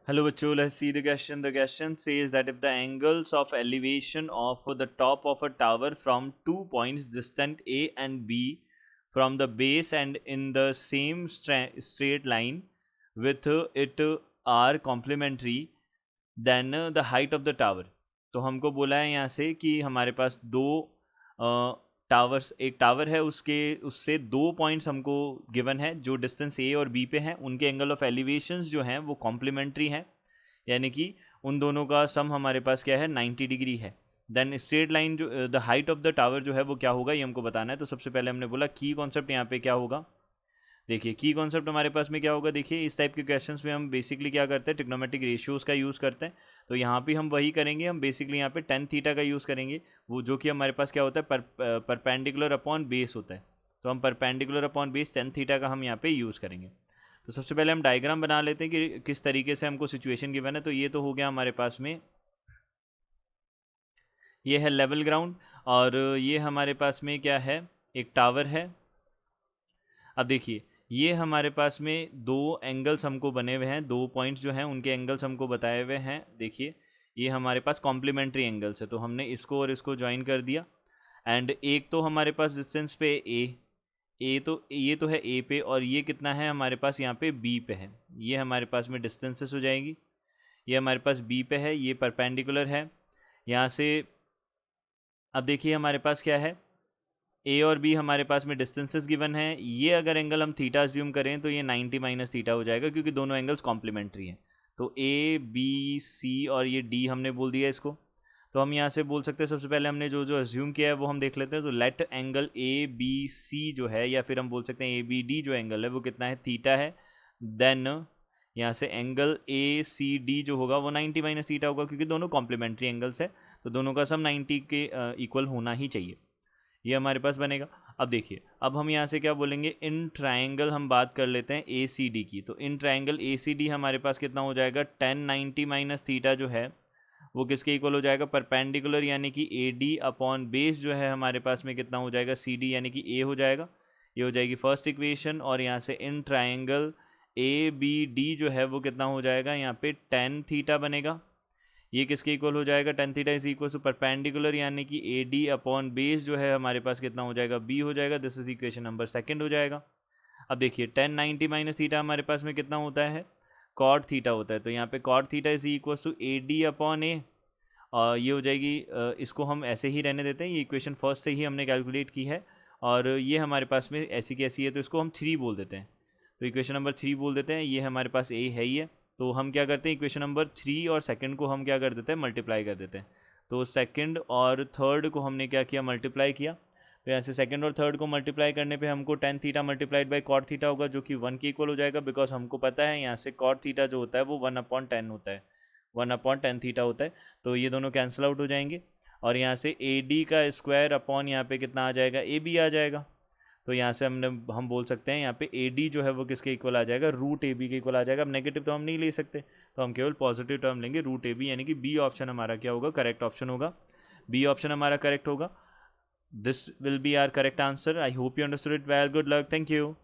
Hello, bachcho. Let's see the question. The question says that if the angles of elevation of the top of a tower from 2 points distant A and B from the base and in the same straight line with it are complementary, then the height of the tower. तो हमको बोला है यहाँ से कि हमारे पास दो towers, एक टावर है, उसके उससे 2 पॉइंट्स हमको गिवन है जो डिस्टेंस ए और बी पे हैं, उनके एंगल ऑफ एलिवेशंस जो हैं वो कॉम्प्लीमेंट्री हैं, यानी कि उन दोनों का सम हमारे पास क्या है 90 डिग्री है। देन स्ट्रेट लाइन जो the height of the tower जो है वो क्या होगा ये हमको बताना है। तो सबसे पहले हमने बोला की कॉन्सेप्ट यहाँ पे क्या होगा। देखिए की कॉन्सेप्ट हमारे पास में क्या होगा। देखिए इस टाइप के क्वेश्चंस में हम बेसिकली क्या करते हैं, ट्रिग्नोमेट्रिक रेशियोज़ का यूज़ करते हैं। तो यहाँ पे हम वही करेंगे, हम बेसिकली यहाँ पे टेन थीटा का यूज़ करेंगे, वो जो कि हमारे पास क्या होता है परपेंडिकुलर अपॉन बेस होता है। तो हम perpendicular upon base tan theta का हम यहाँ पे यूज़ करेंगे। तो सबसे पहले हम डायग्राम बना लेते हैं कि किस तरीके से हमको सिचुएशन गिवन है। तो ये तो हो गया हमारे पास में, ये है लेवल ग्राउंड और ये हमारे पास में क्या है, एक टावर है। अब देखिए ये हमारे पास में दो एंगल्स हमको बने हुए हैं, 2 पॉइंट्स जो हैं उनके एंगल्स हमको बताए हुए हैं। देखिए ये हमारे पास कॉम्प्लीमेंट्री एंगल्स है, तो हमने इसको और इसको ज्वाइन कर दिया। एंड एक तो हमारे पास डिस्टेंस पे ए तो ये तो है ए पे, और ये कितना है हमारे पास यहाँ पे बी पे है। ये हमारे पास में डिस्टेंसेस हो जाएगी। ये हमारे पास बी पे है, ये परपेंडिकुलर है यहाँ से। अब देखिए हमारे पास क्या है, ए और बी हमारे पास में डिस्टेंसेस गिवन है। ये अगर एंगल हम थीटा अज्यूम करें तो ये 90 माइनस थीटा हो जाएगा, क्योंकि दोनों एंगल्स कॉम्प्लीमेंट्री हैं। तो ए बी सी और ये डी हमने बोल दिया इसको। तो हम यहाँ से बोल सकते हैं, सबसे पहले हमने जो जो अज्यूम किया है वो हम देख लेते हैं। तो let angle A B C जो है, या फिर हम बोल सकते हैं ए बी डी जो एंगल है वो कितना है, थीटा है। देन यहाँ से एंगल ए सी डी जो होगा वो 90 माइनस थीटा होगा, क्योंकि दोनों कॉम्प्लीमेंट्री एंगल्स है, तो दोनों का सम 90 के इक्वल होना ही चाहिए। ये हमारे पास बनेगा। अब देखिए अब हम यहाँ से क्या बोलेंगे, इन ट्राइंगल हम बात कर लेते हैं ए सी डी की। तो इन ट्राइंगल ए सी डी हमारे पास कितना हो जाएगा, 1090 माइनस थीटा जो है वो किसके इक्वल हो जाएगा, परपेंडिकुलर यानी कि ए डी अपॉन बेस जो है हमारे पास में कितना हो जाएगा, सी डी यानी कि ए हो जाएगा। ये हो जाएगी फर्स्ट इक्वेशन। और यहाँ से in triangle A B D जो है वो कितना हो जाएगा, यहाँ पे टेन थीटा बनेगा। ये किसके इक्वल हो जाएगा, tan theta is equal to perpendicular यानी कि ए डी अपॉन बेस जो है हमारे पास कितना हो जाएगा, बी हो जाएगा। This is equation number second हो जाएगा। अब देखिए 1090 माइनस थीटा हमारे पास में कितना होता है, कॉट थीटा होता है। तो यहाँ पे cot theta is equal to A D upon A, और ये हो जाएगी इसको हम ऐसे ही रहने देते हैं, ये इक्वेशन फर्स्ट से ही हमने कैलकुलेट की है। और ये हमारे पास में ऐसी की ऐसी है, तो इसको हम थ्री बोल देते हैं। तो इक्वेशन नंबर थ्री बोल देते हैं, ये हमारे पास ए है ही है। तो हम क्या करते हैं, इक्वेशन नंबर थ्री और सेकंड को हम क्या कर देते हैं, मल्टीप्लाई कर देते हैं। तो सेकंड और थर्ड को हमने क्या किया, मल्टीप्लाई किया। तो यहाँ से सेकंड और थर्ड को मल्टीप्लाई करने पे हमको tan theta multiplied by cot theta होगा, जो कि 1 के इक्वल हो जाएगा। बिकॉज हमको पता है यहाँ से कॉट थीटा जो होता है वो 1/10 होता है, 1/10 थीटा होता है। तो ये दोनों कैंसिल आउट हो जाएंगे। और यहाँ से ए डी का स्क्वायर अपॉन यहाँ पे कितना आ जाएगा, ए बी आ जाएगा। तो यहाँ से हम बोल सकते हैं यहाँ पे ए डी जो है वो किसके इक्वल आ जाएगा, रूट ए बी के इक्वल आ जाएगा। अब नेगेटिव तो हम नहीं ले सकते, तो हम केवल पॉजिटिव टर्म लेंगे, रूट ए बी, यानी कि बी ऑप्शन हमारा क्या होगा, करेक्ट ऑप्शन होगा। बी ऑप्शन हमारा करेक्ट होगा। This will be our correct answer. I hope you understood it well. Good luck, thank you.